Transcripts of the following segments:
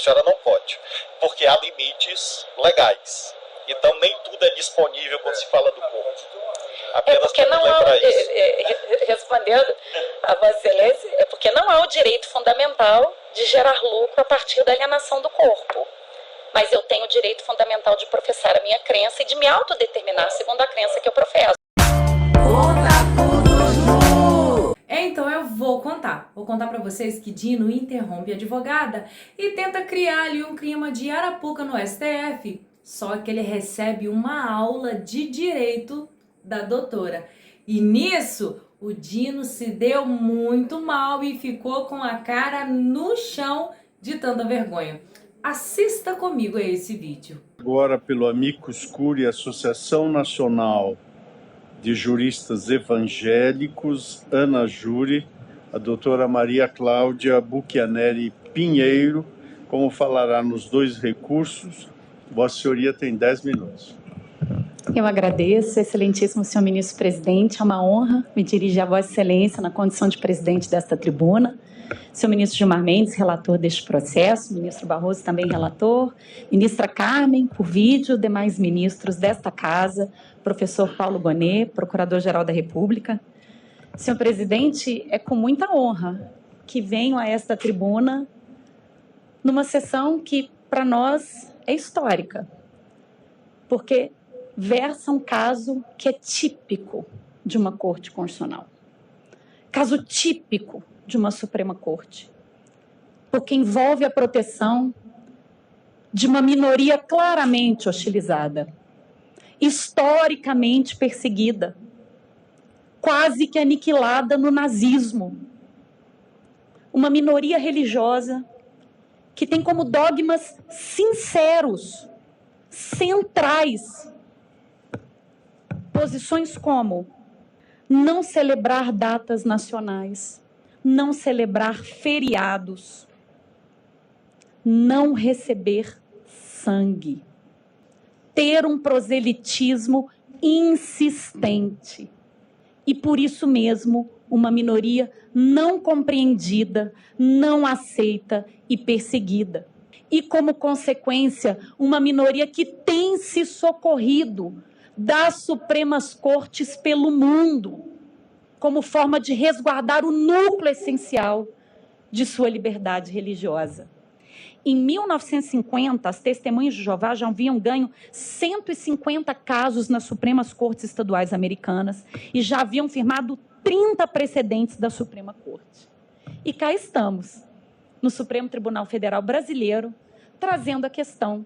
senhora não pode, porque há limites legais. Então, nem tudo é disponível quando se fala do corpo. Apenas porque não há, respondendo a Vossa Excelência, é porque não há o direito fundamental de gerar lucro a partir da alienação do corpo. Mas eu tenho o direito fundamental de professar a minha crença e de me autodeterminar segundo a crença que eu professo. Então eu vou contar para vocês que Dino interrompe a advogada e tenta criar ali um clima de arapuca no STF, só que ele recebe uma aula de direito da doutora. E nisso, o Dino se deu muito mal e ficou com a cara no chão de tanta vergonha. Assista comigo a esse vídeo. Agora pelo Amicus Curiae, Associação Nacional de Juristas Evangélicos, Ana Júri, a doutora Maria Cláudia Buchianeri Pinheiro, como falará nos dois recursos. Vossa Senhoria tem 10 minutos. Eu agradeço, excelentíssimo senhor ministro-presidente, é uma honra me dirigir a Vossa Excelência na condição de presidente desta tribuna. Senhor ministro Gilmar Mendes, relator deste processo, ministro Barroso também relator, ministra Carmen, por vídeo, demais ministros desta casa, professor Paulo Bonet, procurador-geral da República. Senhor presidente, é com muita honra que venho a esta tribuna numa sessão que, para nós, é histórica, porque versa um caso que é típico de uma Corte Constitucional. Caso típico de uma Suprema Corte, porque envolve a proteção de uma minoria claramente hostilizada, historicamente perseguida, quase que aniquilada no nazismo. Uma minoria religiosa que tem como dogmas sinceros, centrais, posições como não celebrar datas nacionais, não celebrar feriados, não receber sangue, ter um proselitismo insistente e, por isso mesmo, uma minoria não compreendida, não aceita e perseguida. E, como consequência, uma minoria que tem se socorrido das Supremas Cortes pelo mundo, como forma de resguardar o núcleo essencial de sua liberdade religiosa. Em 1950, as testemunhas de Jeová já haviam ganho 150 casos nas Supremas Cortes Estaduais Americanas e já haviam firmado 30 precedentes da Suprema Corte. E cá estamos, no Supremo Tribunal Federal Brasileiro, trazendo a questão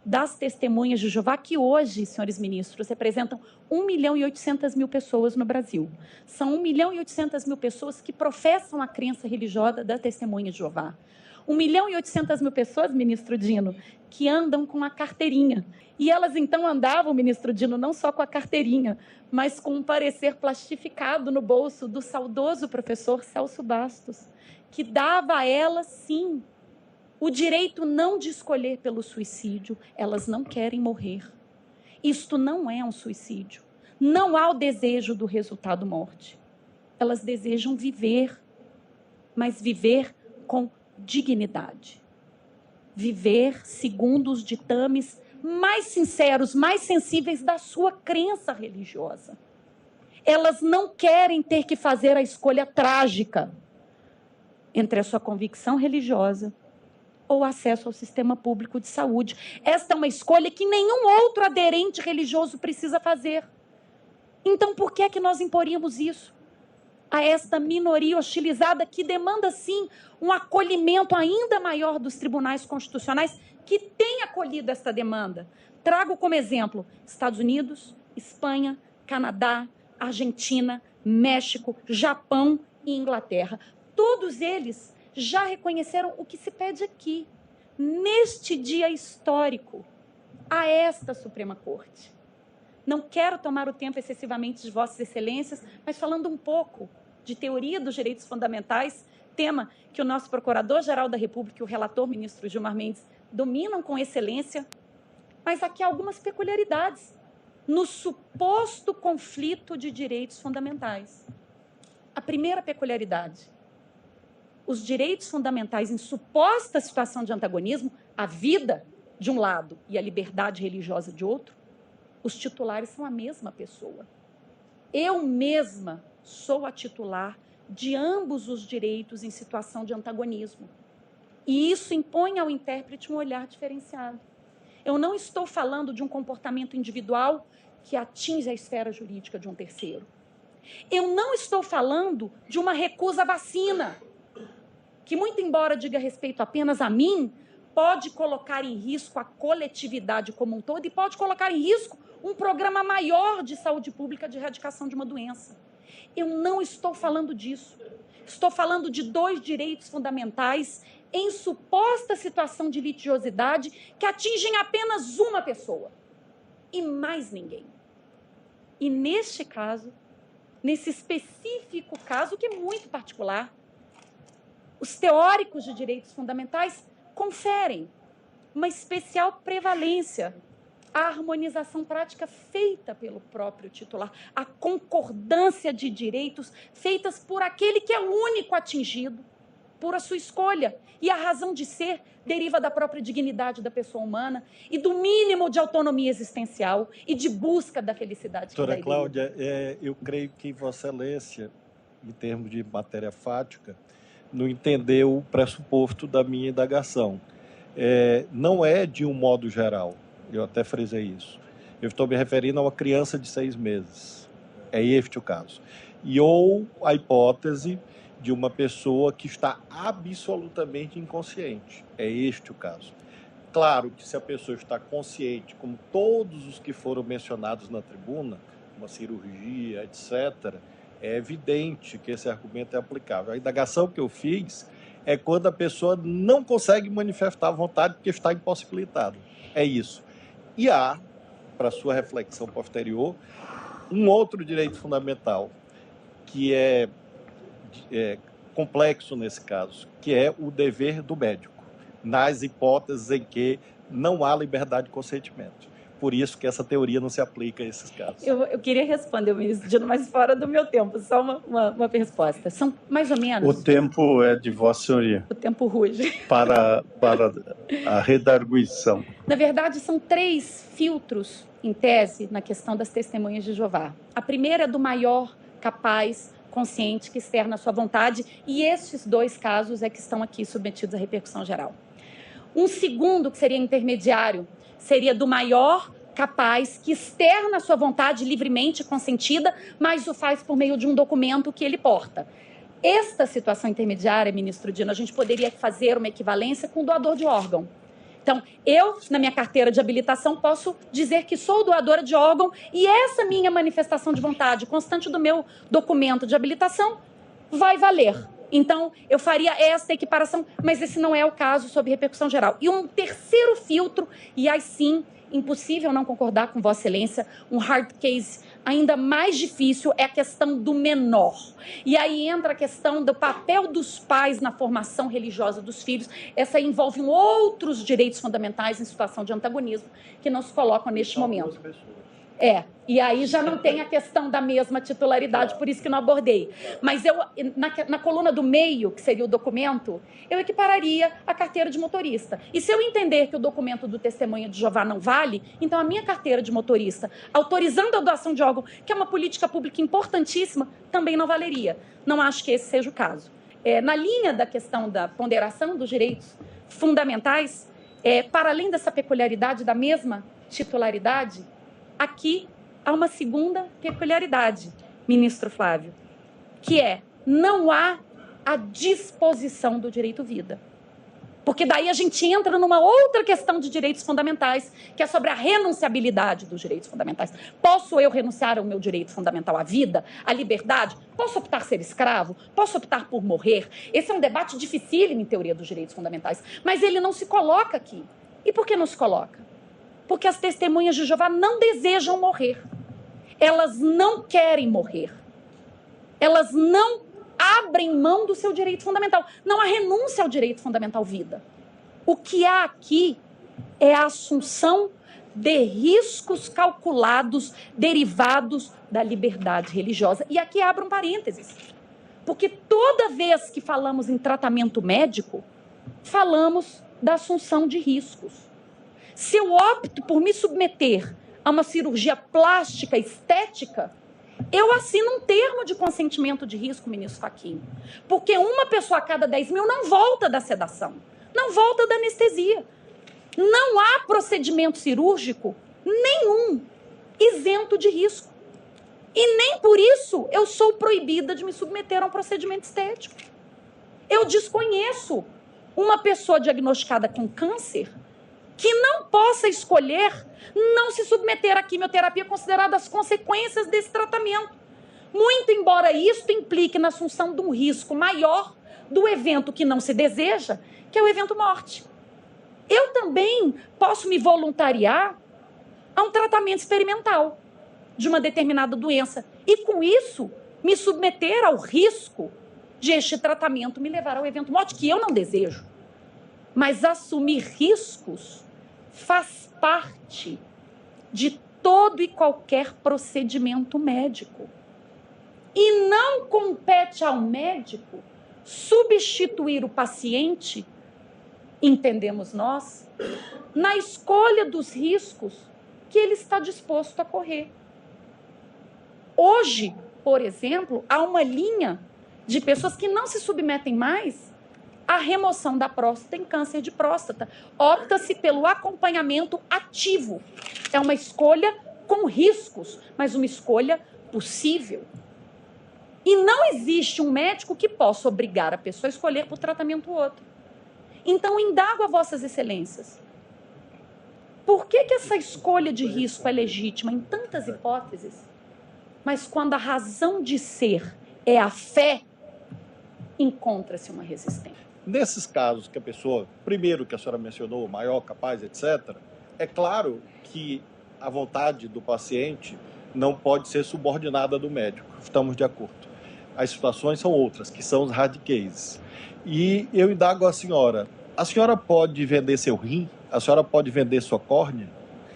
das testemunhas de Jeová, que hoje, senhores ministros, representam 1.800.000 pessoas no Brasil. São 1.800.000 pessoas que professam a crença religiosa da testemunha de Jeová. 1.800.000 pessoas, ministro Dino, que andam com a carteirinha. E elas, então, andavam, ministro Dino, não só com a carteirinha, mas com um parecer plastificado no bolso do saudoso professor Celso Bastos, que dava a elas, sim, o direito não de escolher pelo suicídio. Elas não querem morrer. Isto não é um suicídio. Não há o desejo do resultado morte. Elas desejam viver, mas viver com dignidade. Viver segundo os ditames mais sinceros, mais sensíveis da sua crença religiosa. Elas não querem ter que fazer a escolha trágica entre a sua convicção religiosa ou acesso ao sistema público de saúde. Esta é uma escolha que nenhum outro aderente religioso precisa fazer. Então, por que é que nós imporíamos isso a esta minoria hostilizada que demanda, sim, um acolhimento ainda maior dos tribunais constitucionais que têm acolhido esta demanda? Trago como exemplo Estados Unidos, Espanha, Canadá, Argentina, México, Japão e Inglaterra. Todos eles já reconheceram o que se pede aqui, neste dia histórico, a esta Suprema Corte. Não quero tomar o tempo excessivamente de Vossas Excelências, mas falando um pouco de teoria dos direitos fundamentais, tema que o nosso Procurador-Geral da República e o relator, ministro Gilmar Mendes, dominam com excelência, mas aqui há algumas peculiaridades no suposto conflito de direitos fundamentais. A primeira peculiaridade: os direitos fundamentais em suposta situação de antagonismo, a vida de um lado e a liberdade religiosa de outro, os titulares são a mesma pessoa. Eu mesma sou a titular de ambos os direitos em situação de antagonismo. E isso impõe ao intérprete um olhar diferenciado. Eu não estou falando de um comportamento individual que atinge a esfera jurídica de um terceiro. Eu não estou falando de uma recusa à vacina, que, muito embora diga respeito apenas a mim, pode colocar em risco a coletividade como um todo e pode colocar em risco um programa maior de saúde pública de erradicação de uma doença. Eu não estou falando disso. Estou falando de 2 direitos fundamentais em suposta situação de litigiosidade que atingem apenas uma pessoa e mais ninguém. E neste caso, nesse específico caso, que é muito particular, os teóricos de direitos fundamentais conferem uma especial prevalência à harmonização prática feita pelo próprio titular, a concordância de direitos feitas por aquele que é o único atingido por a sua escolha. E a razão de ser deriva da própria dignidade da pessoa humana e do mínimo de autonomia existencial e de busca da felicidade. Doutora Cláudia, eu creio que Vossa Excelência, em termos de matéria fática, não entendeu o pressuposto da minha indagação. Não é de um modo geral, eu até frisei isso. Eu estou me referindo a uma criança de 6 meses. É este o caso. Ou a hipótese de uma pessoa que está absolutamente inconsciente. É este o caso. Claro que se a pessoa está consciente, como todos os que foram mencionados na tribuna, uma cirurgia, etc., é evidente que esse argumento é aplicável. A indagação que eu fiz é quando a pessoa não consegue manifestar a vontade porque está impossibilitada. É isso. E há, para sua reflexão posterior, um outro direito fundamental que é complexo nesse caso, que é o dever do médico, nas hipóteses em que não há liberdade de consentimento. Por isso que essa teoria não se aplica a esses casos. Eu queria responder, ministro Dino, mas fora do meu tempo, só uma resposta. São mais ou menos... O tempo é de Vossa Senhoria. O tempo ruge. Para a redarguição. Na verdade, são 3 filtros, em tese, na questão das testemunhas de Jeová. A primeira é do maior, capaz, consciente, que externa a sua vontade, e estes 2 casos é que estão aqui submetidos à repercussão geral. Um segundo, que seria intermediário, seria do maior, capaz, que externa a sua vontade livremente consentida, mas o faz por meio de um documento que ele porta. Esta situação intermediária, ministro Dino, a gente poderia fazer uma equivalência com o doador de órgão. Então, eu, na minha carteira de habilitação, posso dizer que sou doadora de órgão e essa minha manifestação de vontade constante do meu documento de habilitação vai valer. Então, eu faria esta equiparação, mas esse não é o caso sob repercussão geral. E um terceiro filtro, e aí sim, impossível não concordar com Vossa Excelência, um hard case ainda mais difícil é a questão do menor. E aí entra a questão do papel dos pais na formação religiosa dos filhos. Essa envolve outros direitos fundamentais em situação de antagonismo que não se colocam neste momento. E aí já não tem a questão da mesma titularidade, por isso que não abordei. Mas eu, na coluna do meio, que seria o documento, eu equipararia a carteira de motorista. E se eu entender que o documento do testemunho de Jeová não vale, então a minha carteira de motorista, autorizando a doação de órgão, que é uma política pública importantíssima, também não valeria. Não acho que esse seja o caso. Na linha da questão da ponderação dos direitos fundamentais, para além dessa peculiaridade da mesma titularidade, aqui há uma segunda peculiaridade, ministro Flávio, que não há a disposição do direito vida. Porque daí a gente entra numa outra questão de direitos fundamentais, que é sobre a renunciabilidade dos direitos fundamentais. Posso eu renunciar ao meu direito fundamental à vida, à liberdade? Posso optar ser escravo? Posso optar por morrer? Esse é um debate dificílimo em teoria dos direitos fundamentais, mas ele não se coloca aqui. E por que não se coloca? Porque as testemunhas de Jeová não desejam morrer. Elas não querem morrer. Elas não abrem mão do seu direito fundamental. Não há renúncia ao direito fundamental vida. O que há aqui é a assunção de riscos calculados derivados da liberdade religiosa. E aqui abro um parênteses. Porque toda vez que falamos em tratamento médico, falamos da assunção de riscos. Se eu opto por me submeter a uma cirurgia plástica estética, eu assino um termo de consentimento de risco, ministro Fachin. Porque uma pessoa a cada 10 mil não volta da sedação, não volta da anestesia. Não há procedimento cirúrgico nenhum isento de risco. E nem por isso eu sou proibida de me submeter a um procedimento estético. Eu desconheço uma pessoa diagnosticada com câncer que não possa escolher não se submeter à quimioterapia, consideradas as consequências desse tratamento. Muito embora isto implique na assunção de um risco maior do evento que não se deseja, que é o evento morte. Eu também posso me voluntariar a um tratamento experimental de uma determinada doença e, com isso, me submeter ao risco de este tratamento me levar ao evento morte, que eu não desejo. Mas assumir riscos faz parte de todo e qualquer procedimento médico. E não compete ao médico substituir o paciente, entendemos nós, na escolha dos riscos que ele está disposto a correr. Hoje, por exemplo, há uma linha de pessoas que não se submetem mais à remoção da próstata em câncer de próstata. Opta-se pelo acompanhamento ativo. É uma escolha com riscos, mas uma escolha possível. E não existe um médico que possa obrigar a pessoa a escolher por tratamento outro. Então, indago a vossas excelências. Por que essa escolha de risco é legítima em tantas hipóteses, mas quando a razão de ser é a fé, encontra-se uma resistência? Nesses casos que a pessoa, primeiro que a senhora mencionou, maior, capaz, etc., é claro que a vontade do paciente não pode ser subordinada do médico. Estamos de acordo. As situações são outras, que são os hard cases. E eu indago a senhora pode vender seu rim? A senhora pode vender sua córnea?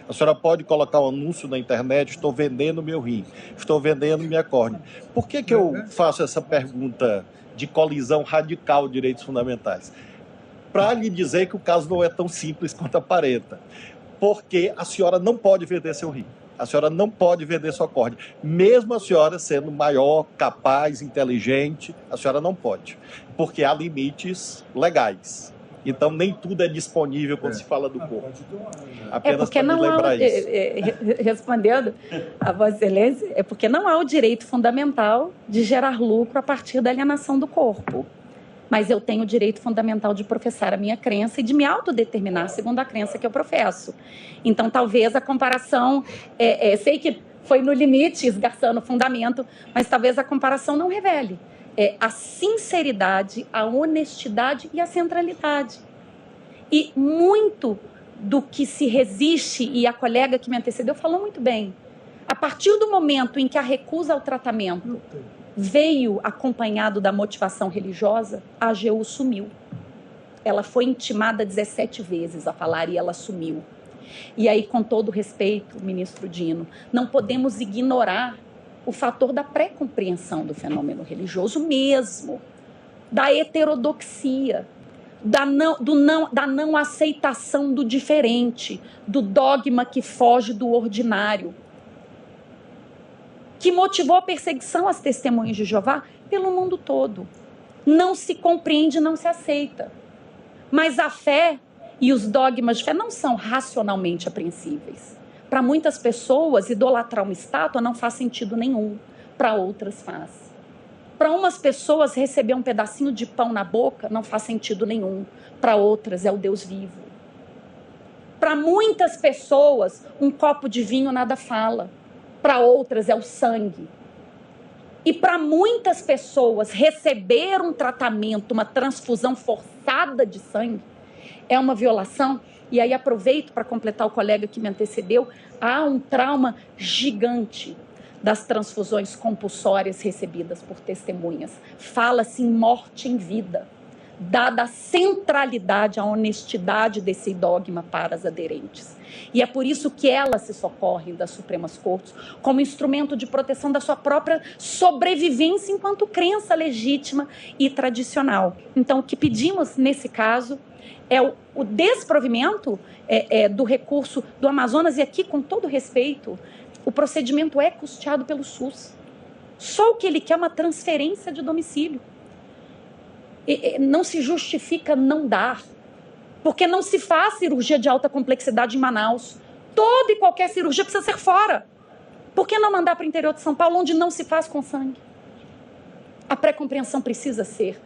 A senhora pode colocar um anúncio na internet, estou vendendo meu rim, estou vendendo minha córnea. Por que eu faço essa pergunta de colisão radical de direitos fundamentais? Para lhe dizer que o caso não é tão simples quanto aparenta. Porque a senhora não pode vender seu rim. A senhora não pode vender sua córnea. Mesmo a senhora sendo maior, capaz, inteligente, a senhora não pode. Porque há limites legais. Então, nem tudo é disponível quando se fala do corpo. Apenas para nos lembrar isso. Respondendo a Vossa Excelência, é porque não há o direito fundamental de gerar lucro a partir da alienação do corpo. Mas eu tenho o direito fundamental de professar a minha crença e de me autodeterminar segundo a crença que eu professo. Então, talvez a comparação... sei que foi no limite, esgarçando o fundamento, mas talvez a comparação não revele a sinceridade, a honestidade e a centralidade. E muito do que se resiste, e a colega que me antecedeu falou muito bem, a partir do momento em que a recusa ao tratamento veio acompanhado da motivação religiosa, a AGU sumiu. Ela foi intimada 17 vezes a falar e ela sumiu. E aí, com todo respeito, ministro Dino, não podemos ignorar o fator da pré-compreensão do fenômeno religioso mesmo, da heterodoxia, da não aceitação do diferente, do dogma que foge do ordinário, que motivou a perseguição às testemunhas de Jeová pelo mundo todo. Não se compreende, não se aceita. Mas a fé e os dogmas de fé não são racionalmente apreensíveis. Para muitas pessoas, idolatrar uma estátua não faz sentido nenhum. Para outras faz. Para umas pessoas, receber um pedacinho de pão na boca não faz sentido nenhum. Para outras, é o Deus vivo. Para muitas pessoas, um copo de vinho nada fala. Para outras, é o sangue. E para muitas pessoas, receber um tratamento, uma transfusão forçada de sangue, é uma violação. E aí aproveito para completar o colega que me antecedeu, há um trauma gigante das transfusões compulsórias recebidas por testemunhas. Fala-se em morte em vida. dada a centralidade, a honestidade desse dogma para as aderentes. E é por isso que elas se socorrem das Supremas Cortes como instrumento de proteção da sua própria sobrevivência enquanto crença legítima e tradicional. Então, o que pedimos nesse caso é o desprovimento do recurso do Amazonas, e aqui, com todo respeito, o procedimento é custeado pelo SUS. Só o que ele quer é uma transferência de domicílio. Não se justifica não dar, porque não se faz cirurgia de alta complexidade em Manaus. Toda e qualquer cirurgia precisa ser fora. Por que não mandar para o interior de São Paulo, onde não se faz com sangue? A pré-compreensão precisa ser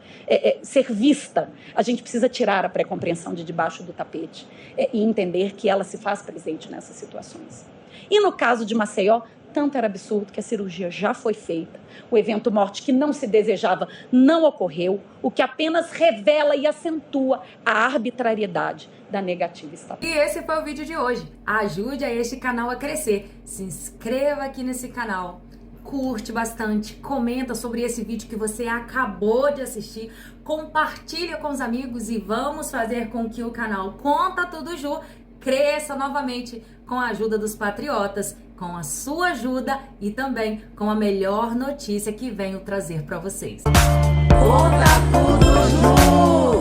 vista. A gente precisa tirar a pré-compreensão de debaixo do tapete e entender que ela se faz presente nessas situações. E no caso de Maceió, tanto era absurdo que a cirurgia já foi feita. O evento morte que não se desejava não ocorreu, o que apenas revela e acentua a arbitrariedade da negativa estatal. E esse foi o vídeo de hoje. Ajude a este canal a crescer. Se inscreva aqui nesse canal. Curte bastante, comenta sobre esse vídeo que você acabou de assistir, compartilha com os amigos e vamos fazer com que o canal Conta Tudo Ju cresça novamente com a ajuda dos patriotas, com a sua ajuda e também com a melhor notícia que venho trazer para vocês. Conta Tudo Ju!